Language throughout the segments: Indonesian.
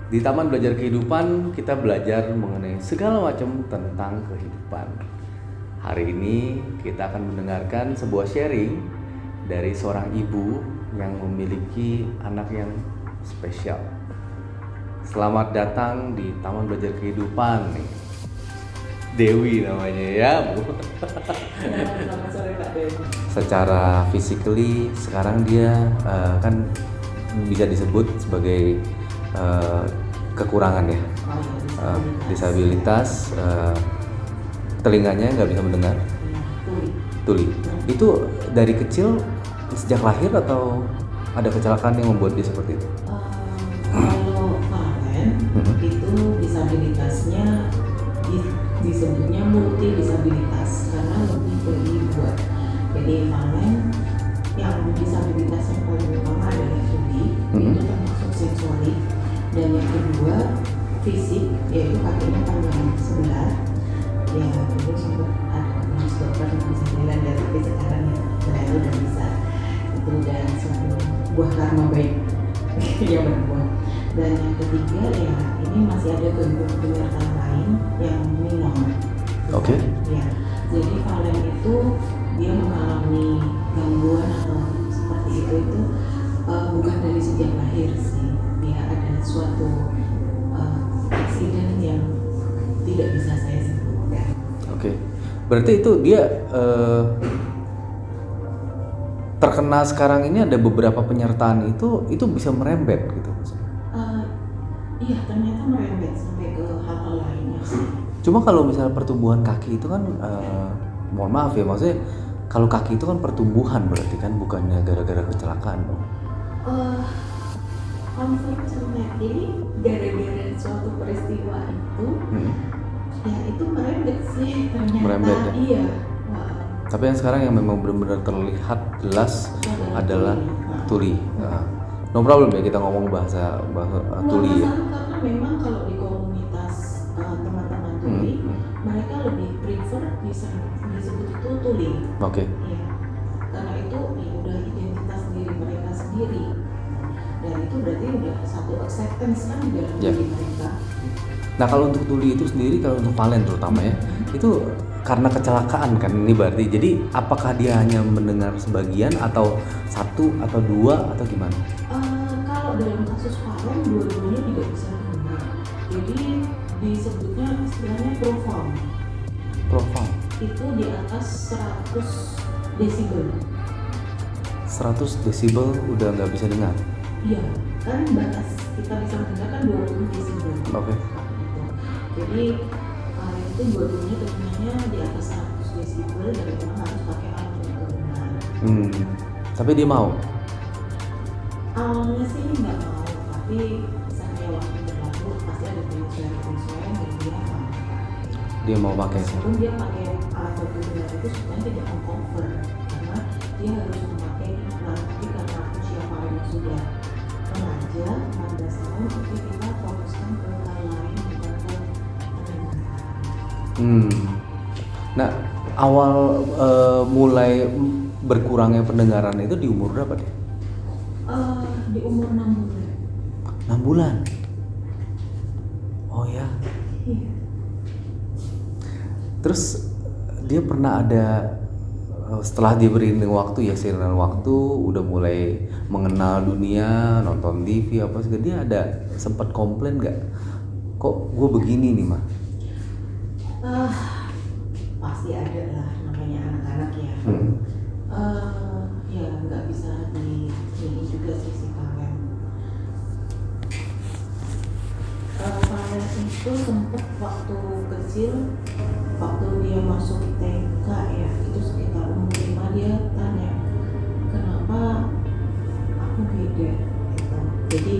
Di Taman Belajar Kehidupan kita belajar mengenai segala macam tentang kehidupan. Hari ini kita akan mendengarkan sebuah sharing dari seorang ibu yang memiliki anak yang spesial. Selamat datang di Taman Belajar Kehidupan nih. Dewi namanya ya, Bu. Selamat sore Pak Dewi. Secara physically sekarang dia kan bisa disebut sebagai kekurangan ya, disabilitas, telinganya nggak bisa mendengar, tuli. Itu dari kecil sejak lahir atau ada kecelakaan yang membuat dia seperti itu? Kalau Valen itu disabilitasnya disebutnya multi disabilitas karena lebih dari dua. Jadi Valen yang disabilitas yang paling utama adalah tuli, itu termasuk sensorik, dan yang kedua fisik, yaitu kakinya panjang sebelah. Ya dulu sempat ada dokter yang bisa jalan ya, tapi sekarang ya saya udah bisa. Itu udah suatu buah karma baik yang berbuah. Dan yang ketiga ya ini masih ada bentuk penyertaan lain yang minor. Oke. Ya, jadi Valen itu dia mengalami gangguan atau seperti itu bukan dari sejak lahir sih. Dia ada suatu accident yang tidak bisa saya sebutkan. Oke. Berarti itu dia terkena sekarang ini ada beberapa penyertaan itu bisa merembet gitu. Iya, ternyata merembet sampai ke hal-hal lainnya sih. Cuma kalau misalnya pertumbuhan kaki itu kan, mohon maaf ya, maksudnya kalau kaki itu kan pertumbuhan berarti kan bukannya gara-gara kecelakaan dong. Unfortunately, jadi gara-gara suatu peristiwa itu, ya itu merembet sih ternyata. Merembet ya? Iya. Tapi yang sekarang yang memang benar-benar terlihat jelas adalah tuli. No problem ya kita ngomong bahasa tuli ya. Karena memang kalau di komunitas teman-teman tuli, mereka lebih prefer disebut itu tuli. Oke. Iya. Karena itu ya udah identitas diri mereka sendiri. Dan itu berarti udah satu acceptance kan di dalam diri mereka. Nah kalau untuk tuli itu sendiri, kalau untuk Valen terutama ya, itu karena kecelakaan kan ini berarti. Jadi apakah dia hanya mendengar sebagian atau satu atau dua atau gimana? Kalau dalam kasus Valen dua-duanya tidak bisa mendengar. Jadi disebutnya istilahnya profound. Profound. Itu di atas 100 desibel. 100 desibel udah nggak bisa dengar? Iya, kan batas kita bisa mendengar kan 20 desibel. Oke. Jadi itu dua-duanya telinganya di atas 100 desibel dan memang harus pakai alat untuk dengar. Tapi dia mau? Awalnya sih nggak mau, tapi misalnya waktu berlalu pasti ada penyesuaian dan dia mau. Dia mau pakai. Meskipun dia pakai alat bantu dengar itu sebenarnya tidak mengcover karena dia harus memakai nanti karena usia Valen sudah remaja 16 tahun, tapi kita fokuskan ke hal lain bukan ke pendengaran. Nah awal mulai berkurangnya pendengaran itu di umur berapa deh? Di umur 6 bulan. 6 bulan? Oh ya? Iya. Terus dia pernah ada, setelah dia beriring waktu ya, seiring waktu udah mulai mengenal dunia, nonton TV apa segala, dia ada sempat komplain nggak? Kok gue begini nih mah? Pasti ada lah, namanya anak-anak ya. Ya nggak bisa ini juga sih Valen. Valen itu sempat waktu kecil, waktu dia masuk TK ya, itu sekitar umur 5, dia tanya kenapa aku beda gitu. Jadi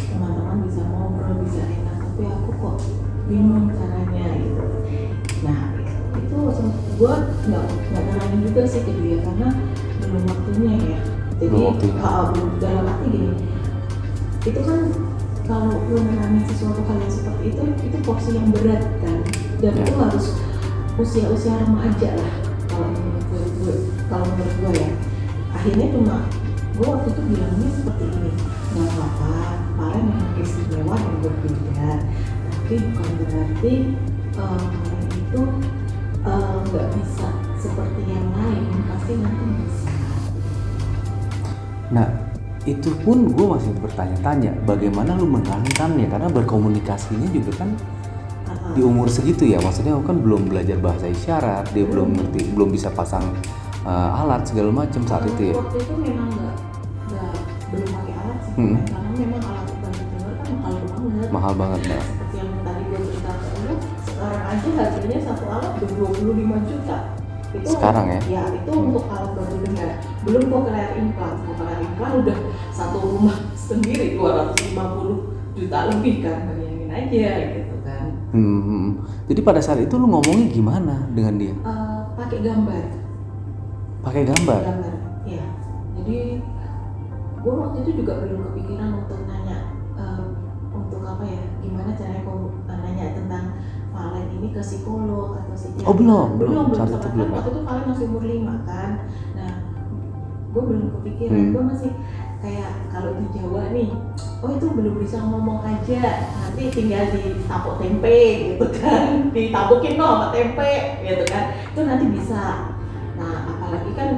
teman-teman bisa ngobrol, bisa enak, tapi aku kok bingung caranya gitu. Nah itu gue nggak terangin juga sih ke dia karena belum waktunya ya. Jadi dalam arti gini, itu kan kalau lu menangani sesuatu hal yang seperti itu porsi yang berat kan, dan itu harus usia remaja lah kalau menurut gue ya. Akhirnya cuma gue waktu itu bilangnya seperti ini, nggak apa-apa, Valen memang istimewa dan berbeda, tapi bukan berarti kalian itu nggak bisa seperti yang lain, pasti nanti bisa. Nah, itu pun gue masih bertanya-tanya, bagaimana lu menangkannya, karena berkomunikasinya juga kan di umur segitu ya, maksudnya kan belum belajar bahasa isyarat, dia belum ngerti, belum bisa pasang alat segala macam saat itu ya. Waktu itu memang belum pakai alat sih, karena memang alat bantu dengar kan mahal banget. Nah. Seperti yang tadi gue cerita ke lu, sekarang aja harganya satu alat udah 25 juta. Itu sekarang ya? Ya itu untuk alat bantu dengar. Belum gue kelar implan udah satu rumah sendiri 250 juta lebih kan, bayangin aja gitu kan. Jadi pada saat itu lu ngomongnya gimana dengan dia? Pakai gambar. Ya. Jadi gue waktu itu juga belum kepikiran untuk nanya untuk apa ya, gimana caranya nanya tentang Valen ini ke psikolog atau psikiater. Oh belum Saat itu belum. Waktu itu Valen masih umur 5 kan. Nah, gue belum kepikiran. Gue masih kayak kalau di Jawa nih, oh itu belum bisa ngomong aja, nanti tinggal ditapuk tempe gitu kan, ditabukin sama tempe gitu kan, itu nanti bisa. Nah apalagi kan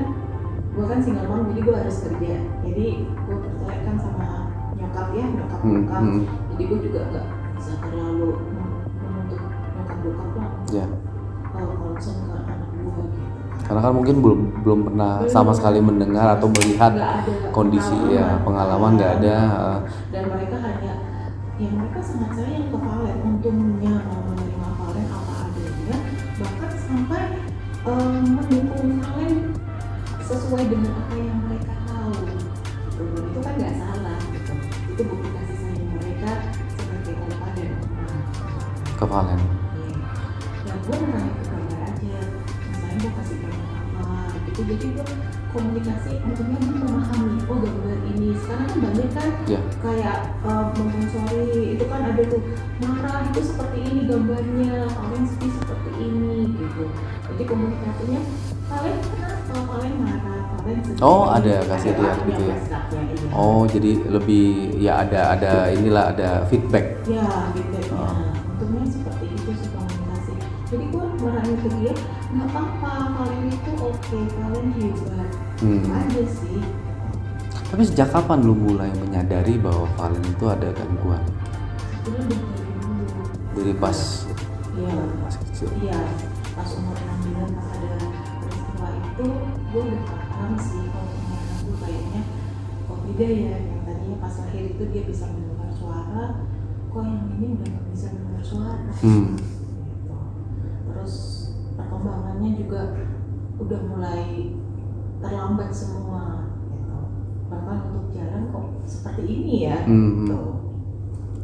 gue kan single mom, jadi gue harus kerja, jadi gue percaya kan sama nyokap bokap, jadi gue juga nggak bisa terlalu menuntut nyokap bokap lah concern ke anak gue gitu. Karena kan mungkin belum pernah sama sekali mendengar atau melihat kondisi pengalaman nggak ada. Dan mereka mereka sangat sayang ke Valen, untungnya mau menerima Valen apa adanya, bahkan sampai mendukung Valen sesuai dengan apa yang mereka tahu. Itu kan nggak salah gitu. Itu bukti kasih sayang mereka sebagai opa dan oma Ke Valen. Ya gue nanya ke gambar aja, misalnya gue kasih gambar apa gitu, jadi gue komunikasi untungnya dia memahami, oh gambar ini sekarang kan banyak kan kayak memponsori itu kan ada tuh marah itu seperti ini gambarnya, Valen sedih seperti ini gitu. Jadi komunikasinya Valen kenapa, Valen marah, Valen sedih. Oh ada kasih lihat gitu ya. Oh jadi lebih ya ada inilah, ada feedback. Ya feedbacknya. Untungnya seperti itu sih komunikasi. Jadi gue marahin ke dia, nggak apa-apa, Valen itu oke, Valen hebat. Aja sih. Tapi sejak kapan lu mulai menyadari bahwa Valen itu ada gangguan? Sebenarnya dari dulu. Dari pas kecil. Iya, pas umur 6 bulan pas ada peristiwa itu, gue udah paham sih kalau punya anak gue kayaknya kok beda ya. Yang tadinya pas lahir itu dia bisa mendengar suara, kok yang ini udah nggak bisa mendengar suara. Gitu. Terus perkembangannya juga udah mulai terlambat semua gitu. Bahkan untuk jalan kok seperti ini ya gitu.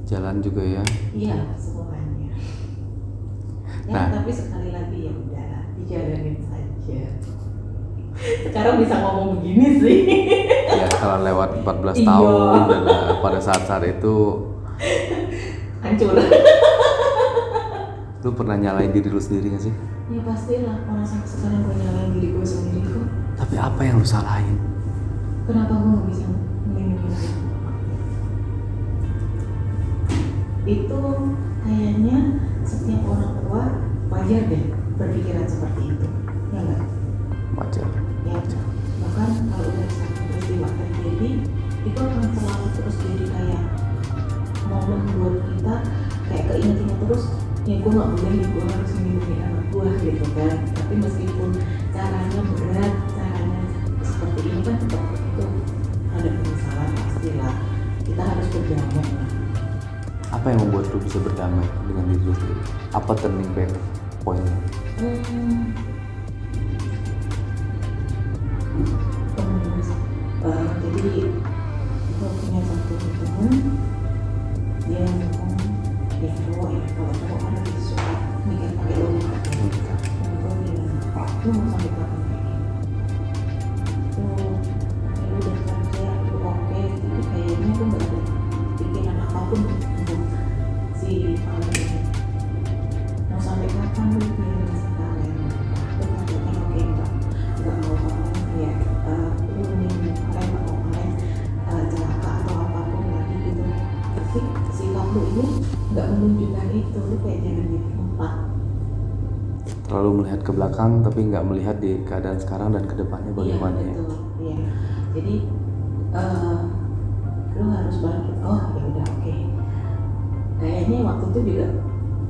Jalan juga ya? Iya semuanya ya. Tapi sekali lagi ya udah dijalanin saja. Sekarang bisa ngomong begini sih ya kalau lewat 14 tahun dan pada saat-saat itu hancur. Lu pernah nyalain diri lu sendiri gak sih? Ya pastilah, orang sampai sekarang gue nyalain diri gue sendiri kok. Tapi apa yang lu salahin? Kenapa gue gak bisa melindungi diri? Itu kayaknya setiap orang tua wajar deh berpikiran seperti itu, ya enggak? Wajar. Ya, bahkan kalau udah satu peristiwa terjadi, itu akan selalu terus jadi kayak momen buat kita, kayak keinget-inget terus, ya gue gak boleh nih, gue harus melindungi anak gue gitu kan. Tapi meskipun caranya berat, caranya seperti ini kan tetap itu ada penyesalan pastilah. Kita harus berdamai lah. Apa yang membuat lu bisa berdamai dengan diri lu sendiri? Apa turning back point-nya? Jadi gue punya satu teman, dia ngomong, dia cowok ya, kalau cowok kan lebih suka mikir pakai logika. Gue bilang, lu mau sampai kapan kayak gini? Lu udah kerja, lu oke, tapi kayaknya lu gak ada pikiran apapun untuk si Valen ini. Mau sampai kapan lu pilih si Valen? Lu katanya oke, enggak mau Valen kayak lu nih Valen atau Valen celaka atau apapun lagi gitu. Tapi sikap lu ini nggak menunjukkan itu, lu kayak jangan di tempat. Terlalu melihat ke belakang tapi nggak melihat di keadaan sekarang dan kedepannya bagaimana Iya, ya. betul. Iya. Jadi lu harus bangkit. Oh ya udah oke. Kayaknya waktu itu juga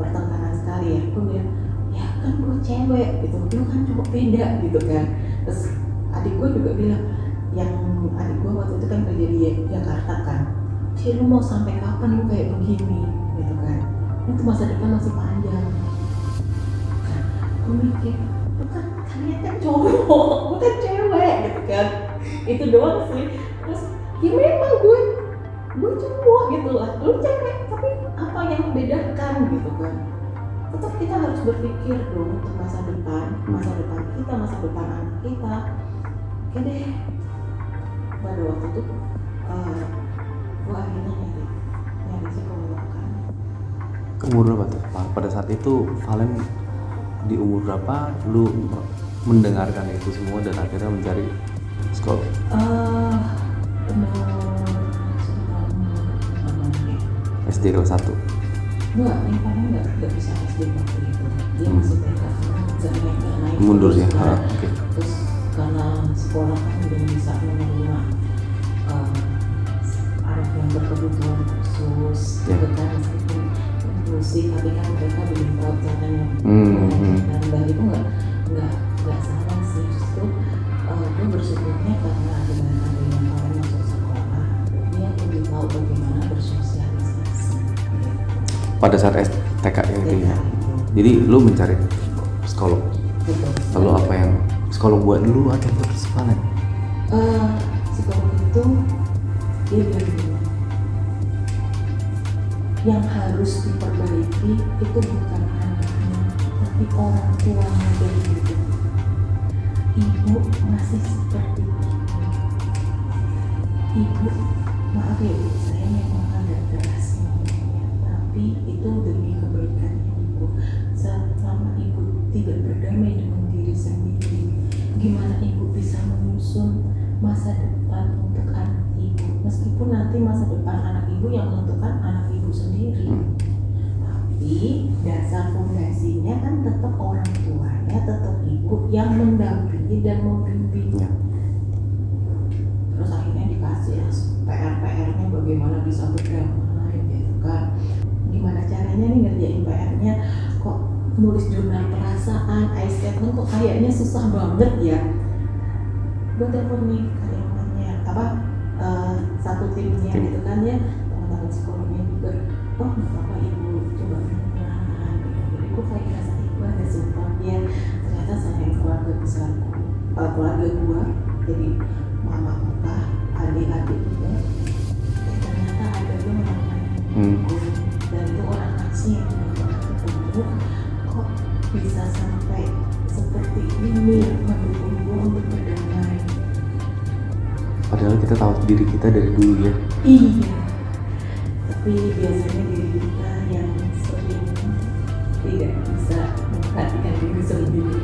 pertentangan sekali ya. Gue bilang ya kan gue cewek gitu, lu kan cowok beda gitu kan. Terus adik gue juga bilang, yang adik gue waktu itu kan kerja di Jakarta kan, lu mau sampai kapan lu kayak begini gitu kan, itu masa depan masih panjang. Gue mikir, bukan kalian kan cowok, bukan cewek gitu kan, itu doang sih. Terus ya memang gue cowok gitu lah, lu cewek, tapi apa yang membedakan gitu kan. Tetap kita harus berpikir dong untuk masa depan kita, masa depan anak kita. Oke deh, pada waktu itu gue akhirnya nyari psikolog kan. Umur berapa tuh? Pada saat itu Valen di umur berapa lu mendengarkan itu semua dan akhirnya mencari psikolog? SD kelas 1? Enggak, yang paling nggak bisa SD waktu itu. Dia masih TK, karena naik mundur ya? Nah, Oke. terus karena sekolah kan belum bisa menerima anak yang berkebutuhan khusus, gitu kan, meskipun inklusif, tapi kan mereka belum tahu caranya. Dan dari itu nggak salah sih, justru gue bersyukurnya karena ada yang orang masuk sekolah, dia lebih tahu bagaimana bersosialisasi. Pada saat TK ya itu ya. Jadi lu mencari psikolog. Betul. Lalu apa yang psikolog buat dulu atau buat Valen? Psikolog itu dia bilang gini, yang harus diperbaiki itu bukan anaknya, tapi orang tuanya dari itu. Ibu masih seperti itu. Ibu, maaf ya ibu, saya memang agak keras ngomongnya, tapi itu demi kebaikan ibu. Selama ibu tidak berdamai dengan diri sendiri, gimana ibu bisa menyusun masa depan untuk anak ibu? Meskipun nanti masa depan anak ibu yang menentukan anak ibu sendiri, tapi dasar fondasinya kan tetap orang tuanya, tetap ibu yang mendampingi dan membimbing. Terus akhirnya dikasih PR-nya bagaimana bisa berdamai gitu kan. Gimana caranya nih ngerjain PR-nya, kok nulis jurnal perasaan, I statement kok kayaknya susah banget ya. Gue telepon nih karyawannya, satu timnya gitu kan ya, teman-teman psikolognya juga. Oh nggak apa-apa ibu, coba pelan-pelan gitu. Jadi gue kayak ngerasa ibu ada support ya. Ternyata saya keluarga besarku, keluarga gue, jadi mama, papa, adik-adik juga. Ternyata ada gue menemani dan itu orang asing yang tidak pernah ketemu. Kok bisa sampai seperti ini mendukung gue untuk berdamai? Padahal kita tahu diri kita dari dulu ya. Iya, tapi biasanya diri kita yang sering tidak bisa memperhatikan diri sendiri.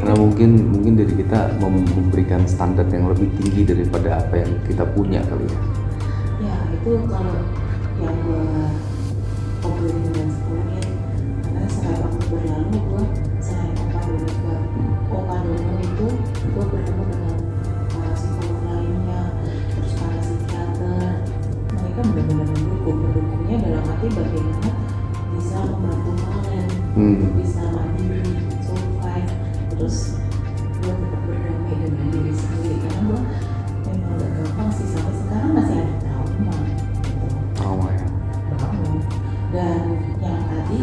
Karena mungkin dari kita memberikan standar yang lebih tinggi daripada apa yang kita punya kali ya. Ya itu kalau yang gue obrolin dengan sekolahnya, karena setelah waktu berlalu gue selain Opa Dono itu gue bertemu dengan para psikolog lainnya, terus para psikiater. Mereka benar-benar mendukungnya dalam arti bagaimana bisa membantu Valen bisa mandiri, survive, terus gue tetap berdamai dengan diri sendiri. Karena gue memang gak gampang sih, sampai sekarang masih ada trauma gitu. Trauma ya. Dan yang tadi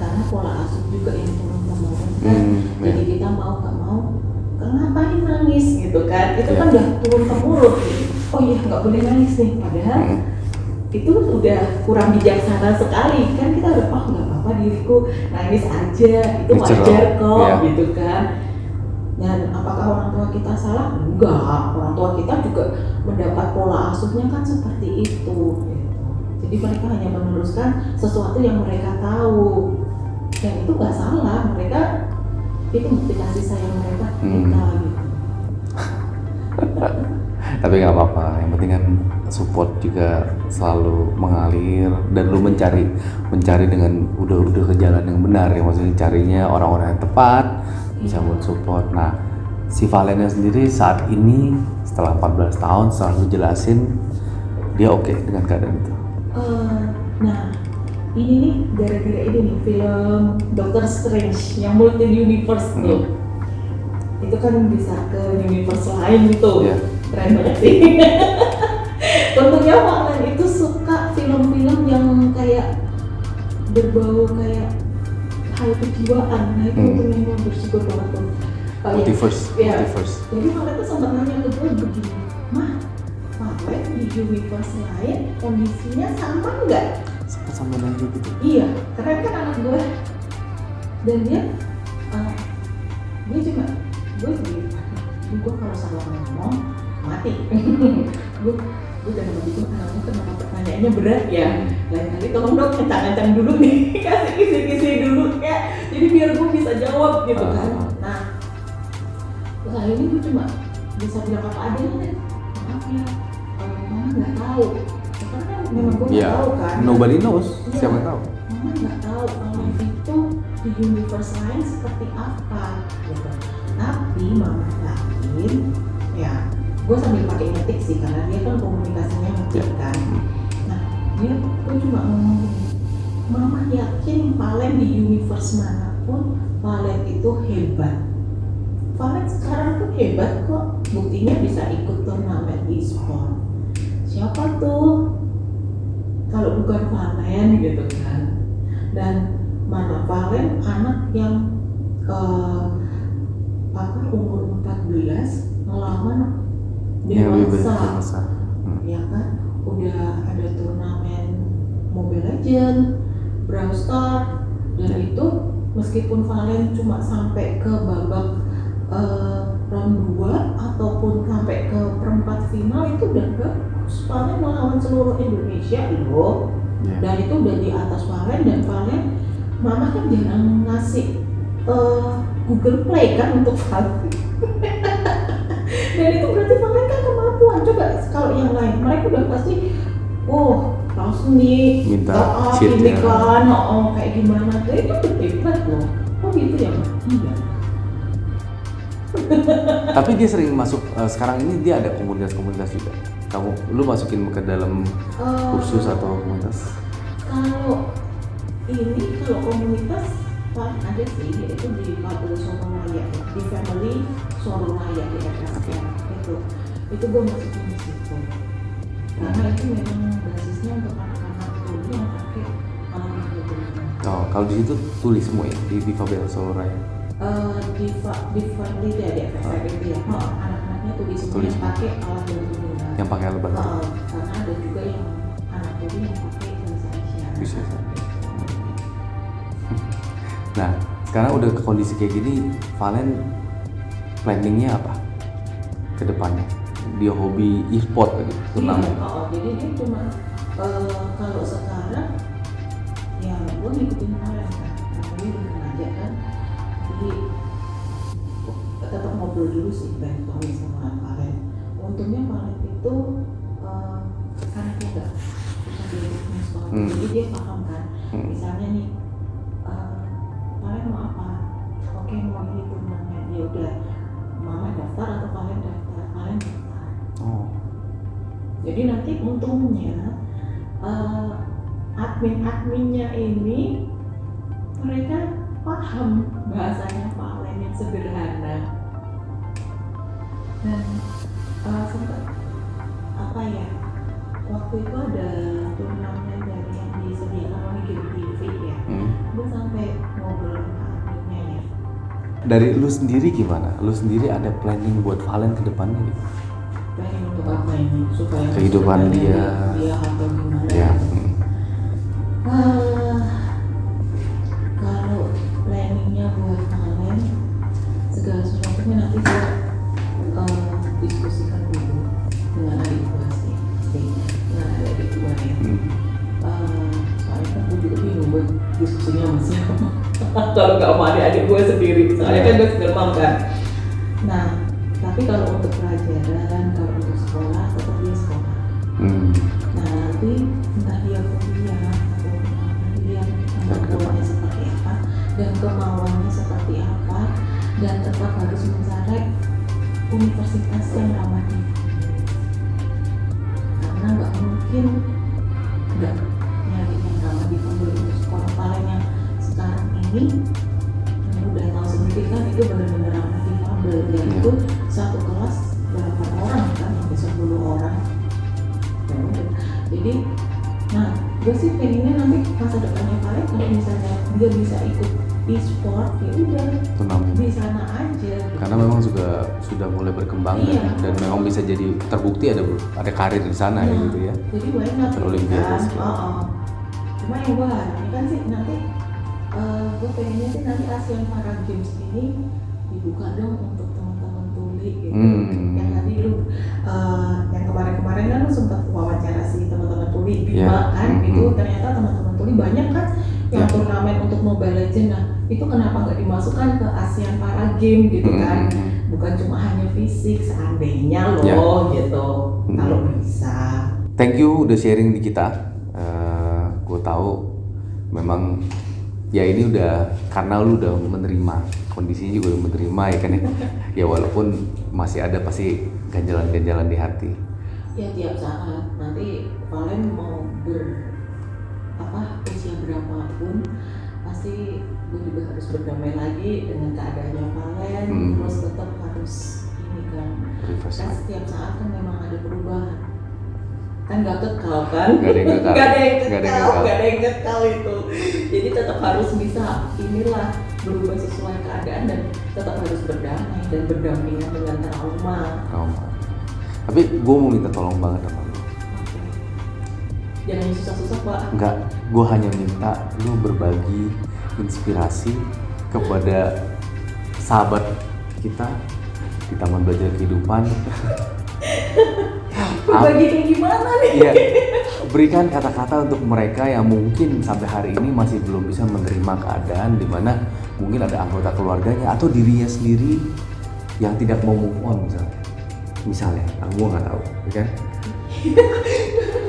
karena pola asuh juga yang turun-temurun kan, jadi kita mau gak mau ngapain nangis gitu kan, itu kan udah turun-temurun. Oh iya nggak boleh nangis nih, padahal itu udah kurang bijaksana sekali kan. Kita udah nggak apa-apa diriku nangis aja, itu wajar kok gitu kan. Dan apakah orang tua kita salah? Enggak, orang tua kita juga mendapat pola asuhnya kan seperti itu gitu. Jadi mereka hanya meneruskan sesuatu yang mereka tahu, dan itu nggak salah. Mereka itu bukti kasih sayang mereka kita gitu. Tapi nggak apa-apa, yang penting kan support juga selalu mengalir dan lu mencari dengan udah ke jalan yang benar ya, maksudnya carinya orang-orang yang tepat bisa buat support. Nah, si Valennya sendiri saat ini setelah 14 tahun setelah lu jelasin dia oke dengan keadaan itu. Nah, ini nih gara-gara ini nih film Doctor Strange yang multi universe tuh. Itu kan bisa ke universe lain gitu. Yeah. Keren banget sih. Untungnya Valen itu suka film-film yang kayak berbau kayak hal kejiwaan. Nah itu untungnya gue bersyukur banget tuh. Multiverse. Jadi Valen tuh sempat nanya ke gue begini, Mah, Valen di universe lain kondisinya sama nggak? Sama aja gitu. Iya, keren kan anak gue. Dan dia cuma gue kalau salah ngomong mati. gue jangan begitu, anaknya kenapa pertanyaannya berat ya. Lain kali tolong dong kencang-kencang dulu nih, kasih kisi-kisi dulu ya, jadi biar gue bisa jawab gitu kan. Nah, kali ini gue cuma bisa bilang apa adanya. Maaf ya, mama nggak tahu. Karena kan memang gue nggak tahu kan. Nobody knows, ya, siapa yang tahu? Mama nggak tahu kalau itu di universe lain seperti apa gitu. Tapi mama yakin ya, gue sambil pakai ngetik sih karena dia kan komunikasinya ngetik kan. Nah gue cuma ngomong gini, mama yakin Valen di universe manapun Valen itu hebat. Valen sekarang tuh hebat kok, buktinya bisa ikut turnamen e-sport. Siapa tuh kalau bukan Valen gitu kan. Dan mana Valen anak yang umur 14 ngelawan dewasa, ya kan, udah ada turnamen Mobile Legends, Brawl Stars, dan itu meskipun Valen cuma sampai ke babak round 2 ataupun sampai ke perempat final itu udah bagus. Valen melawan seluruh Indonesia loh. Dan itu udah di atas Valen, dan Valen mama kan jarang ngasih Google Play kan untuk Valen. Dan itu berarti Valen kan kemampuan. Coba kalau yang lain mereka udah pasti langsung nih minta ini kan kayak gimana tuh, itu udah hebat loh. Gitu ya Mbak? Iya. Tapi dia sering masuk, sekarang ini dia ada komunitas juga. Lu masukin ke dalam kursus atau komunitas? Kalau komunitas paling ada sih, yaitu di Fabel Sororaya, di Family Sororaya di FSM itu gue masukin di situ karena itu memang basisnya untuk anak-anak tuli yang pakai alat tulis. Kalau di situ tulis semua ya di Fabel Sororaya. Di Family dia di FSM itu ya, anak-anaknya tulis semua yang pakai alat bantu tulis. Yang pakai alat bantu. Karena ada juga yang anak tuli yang pakai bahasa Indonesia. Nah, sekarang udah ke kondisi kayak gini, Valen planningnya apa ke depannya? Dia hobi e-sport gitu, turnamen. Jadi dia cuma kalau sekarang ya gue ngikutin Valen kan, namanya udah remaja kan, jadi tetap ngobrol dulu sih brainstorming sama Valen. Untungnya Valen itu karena dia nggak susah diurus banget, jadi dia paham kan, misalnya nih Valen mau apa? Oke, mau ini turnamen, ya udah mama daftar atau Valen daftar? Valen daftar. Jadi nanti untungnya admin-adminnya ini mereka paham bahasanya Valen yang sederhana. Dan sempat waktu itu ada turnamen dari yang disediakan oleh Game TV ya. Gue sampai ngobrol sama adminnya ya. Dari lu sendiri gimana? Lu sendiri ada planning buat Valen ke depannya gitu? Planning untuk apa ini? Supaya kehidupan dia atau gimana? Ya. Kalau planningnya buat Valen, segala sesuatunya nanti gue diskusikan dulu dengan adik gue sih, dengan adik gue ya. Soalnya kan gue juga bingung buat diskusinya sama siapa. Kalau nggak sama adik-adik gue sendiri, soalnya kan gue single mom kan. Nah, Tapi kalau untuk pelajaran, kalau untuk sekolah tetap dia sekolah. Nah nanti entah dia kuliah atau dia kemampuannya seperti apa dan kemauannya seperti apa, dan tetap harus mencari universitas yang ramah difabel. Karena nggak mungkin nggak nyari yang ramah difabel untuk sekolah. Paling yang sekarang ini yang udah tahu sendiri kan itu benar-benar ramah difabel, dan itu satu kelas 8 orang kan, sampai 10 orang. Jadi, nah gue sih pengennya nanti masa depannya Valen kalau misalnya dia bisa ikut e-sport, ya udah di sana aja. Karena memang juga sudah mulai berkembang dan memang bisa jadi terbukti ada karir di sana ya gitu ya. Jadi banyak Olimpiade. Cuma yang gue harapnya kan sih nanti gue pengennya sih nanti Asian Para Games ini dibuka dong untuk teman-teman tuli gitu. Yang tadi lu yang kemarin-kemarin kan lu sempat wawancara si teman-teman tuli Bima kan itu ternyata teman-teman tuli banyak kan yang turnamen untuk Mobile Legends. Nah itu kenapa nggak dimasukkan ke Asian Para Games gitu kan? Bukan cuma hanya fisik, seandainya loh gitu. Kalau bisa. Thank you udah sharing di kita. Gue tahu memang ya ini udah karena lu udah menerima kondisinya, juga udah menerima ya kan ya. Ya walaupun masih ada pasti ganjalan-ganjalan di hati. Ya tiap saat nanti Valen mau usia berapapun pasti gue juga harus berdamai lagi dengan keadaannya Valen. Terus tetap harus ini kan setiap saat kan memang ada perubahan kan, gak kekal kan, gak ada yang kekal itu. Jadi tetap harus bisa inilah berubah sesuai keadaan dan tetap harus berdamai dan berdampingan dengan trauma. Tapi gue mau minta tolong banget sama lu. Jangan yang susah-susah Pak. Enggak, gue hanya minta lu berbagi inspirasi kepada sahabat kita di Taman Belajar Kehidupan. Berbagi kayak gimana nih? Iya, berikan kata-kata untuk mereka yang mungkin sampai hari ini masih belum bisa menerima keadaan di mana mungkin ada anggota keluarganya atau dirinya sendiri yang tidak mau move on misalnya, gue nggak tahu, ya kan?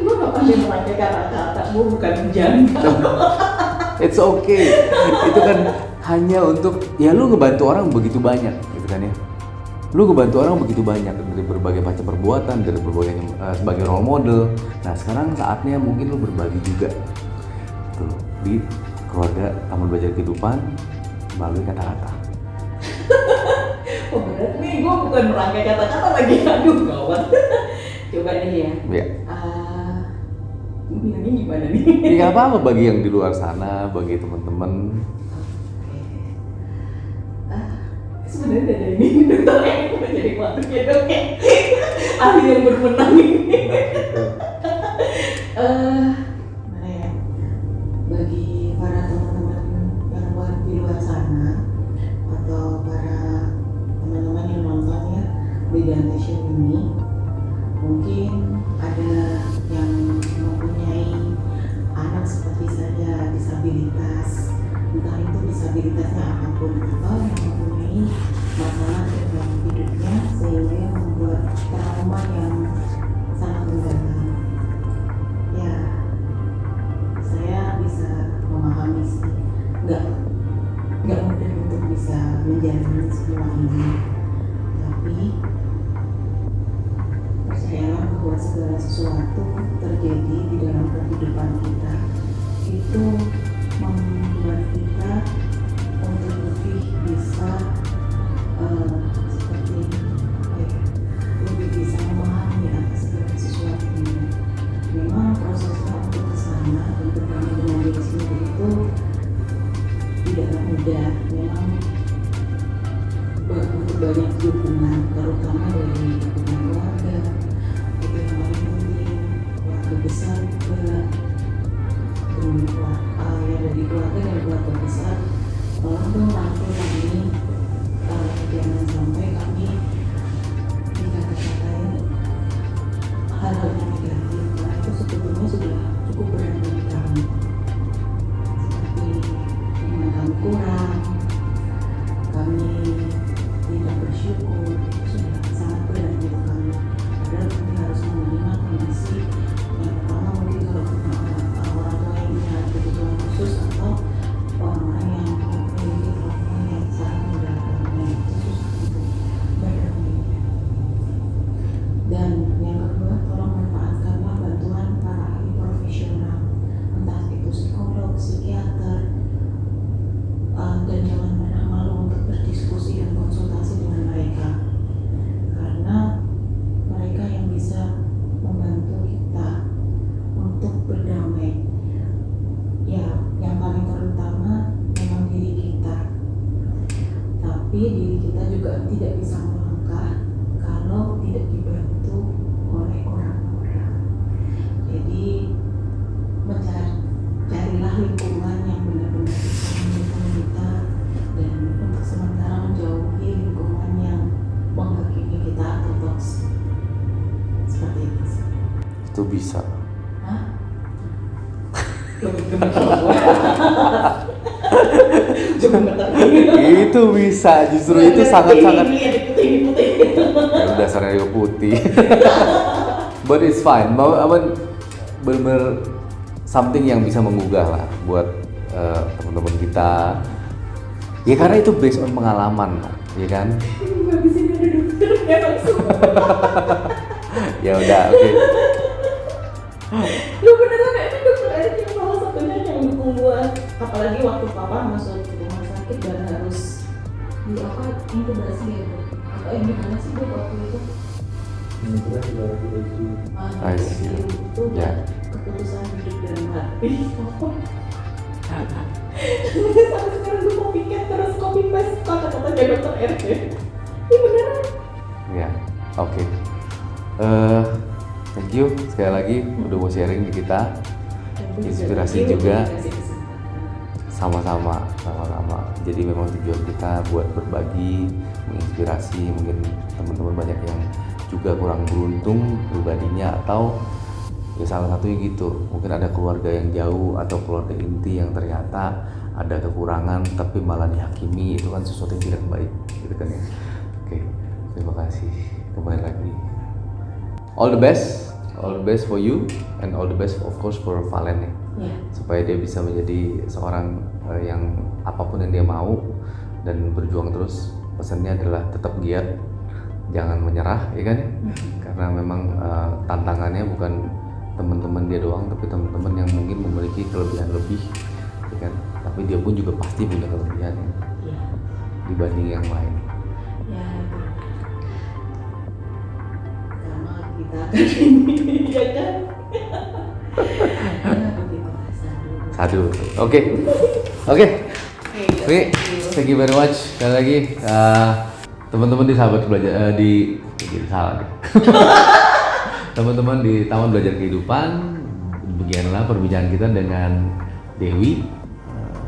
Gue nggak pandai memakai kata-kata, gue bukan janda. It's okay, itu kan hanya untuk ya lu ngebantu orang begitu banyak, gitu kan ya? Lu ngebantu orang begitu banyak dari berbagai macam perbuatan, dari berbagai sebagai role model. Nah sekarang saatnya mungkin lu berbagi juga tuh di keluarga Taman Belajar Kehidupan melalui kata-kata. Oh berat nih, gue bukan merangkai kata-kata lagi, aduh gawat. Coba deh ya. Iya. Gue bilangnya gimana nih? Ya apa-apa bagi yang di luar sana, bagi teman-teman. Sebenarnya ada ini dokter yang mau jadi makhluk ya dok ya, ahli yang bermenang ini. Mana ya, bagi para teman-teman yang di luar sana atau para teman-teman yang nonton ya Bidan Nation ini, mungkin ada yang mempunyai anak seperti saya disabilitas, entah itu disabilitasnya apapun, atau yang mempunyai masalah dalam hidupnya sehingga membuat trauma yang sangat mendalam. Ya, saya bisa memahami sih, nggak mudah untuk bisa menjalani semua ini, tapi percayalah bahwa segala sesuatu terjadi di dalam kehidupan kita itu membuat kita untuk lebih bisa lebih bisa memahami atas segala sesuatu ini. Memang prosesnya untuk kesana dan berdamai dengan diri sendiri itu tidaklah mudah. Memang butuh banyak dukungan, terutama dari dukungan keluarga, itu yang paling penting, keluarga besar juga, ya dari keluarga dan keluarga besar. Tolong dong rangkul kami, jangan sampai kami dikata-katain hal-hal yang negatif, karena itu sebetulnya sudah cukup berat bagi kami. Seperti dengan kami kurang, kami tidak bersyukur, itu sudah tidak bisa melangkah kalau tidak dibantu oleh orang-orang. Jadi carilah lingkungan yang benar-benar bisa mendukung kita, dan untuk sementara menjauhi lingkungan yang menghakimi kita atau toksik. Seperti itu sih. Itu bisa. Hah? Itu bisa, justru itu sangat-sangat. Putih. Ya udah dasarnya juga putih. But it's fine. Bener-bener something yang bisa menggugah lah buat teman-teman kita. Ya karena itu based on pengalaman, ya kan? Nggak bisa ada dokternya langsung. Ya udah, oke. Lu beneran ini dokter Erik yang salah satunya yang dukung gua. Apalagi waktu papa masuk rumah sakit dan harus di apa inkubasi ya bro. Atau yang gimana sih bro waktu itu? I see. Itu Ya. keputusan hidup dan mati. Sampai sekarang gue mau piket terus copy paste kata-katanya dokter Erik ya. Ini beneran. Ya, oke. Thank you sekali lagi udah mau sharing di kita. Inspirasi juga. Sama-sama. Jadi memang tujuan kita buat berbagi, menginspirasi. Mungkin teman-teman banyak yang juga kurang beruntung pribadinya, atau ya salah satunya gitu. Mungkin ada keluarga yang jauh atau keluarga inti yang ternyata ada kekurangan tapi malah dihakimi. Itu kan sesuatu yang tidak baik, gitu kan ya. Oke, terima kasih. Kembali lagi. All the best for you, and all the best of course for Valen ya. Supaya dia bisa menjadi seorang yang apapun yang dia mau dan berjuang terus. Pesannya adalah tetap giat, jangan menyerah, ya kan? Karena memang tantangannya bukan teman-teman dia doang, tapi teman-teman yang mungkin memiliki kelebihan lebih, ya kan? Tapi dia pun juga pasti punya kelebihan dibanding yang lain. Ya, sama kita ini, ya kan? Sadu. Oke. Thank you very much. Sekali lagi teman-teman di sahabat belajar teman-teman di Taman Belajar Kehidupan, beginilah perbincangan kita dengan Dewi,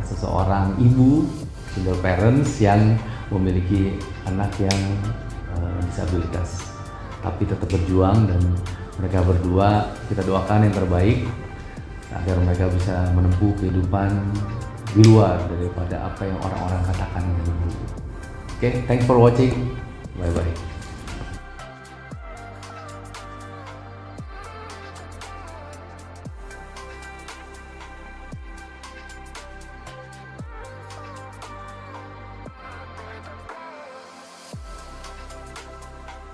seseorang ibu single parents yang memiliki anak yang disabilitas, tapi tetap berjuang, dan mereka berdua kita doakan yang terbaik agar mereka bisa menempuh kehidupan di luar daripada apa yang orang-orang katakan. Oke, thanks for watching. Bye bye.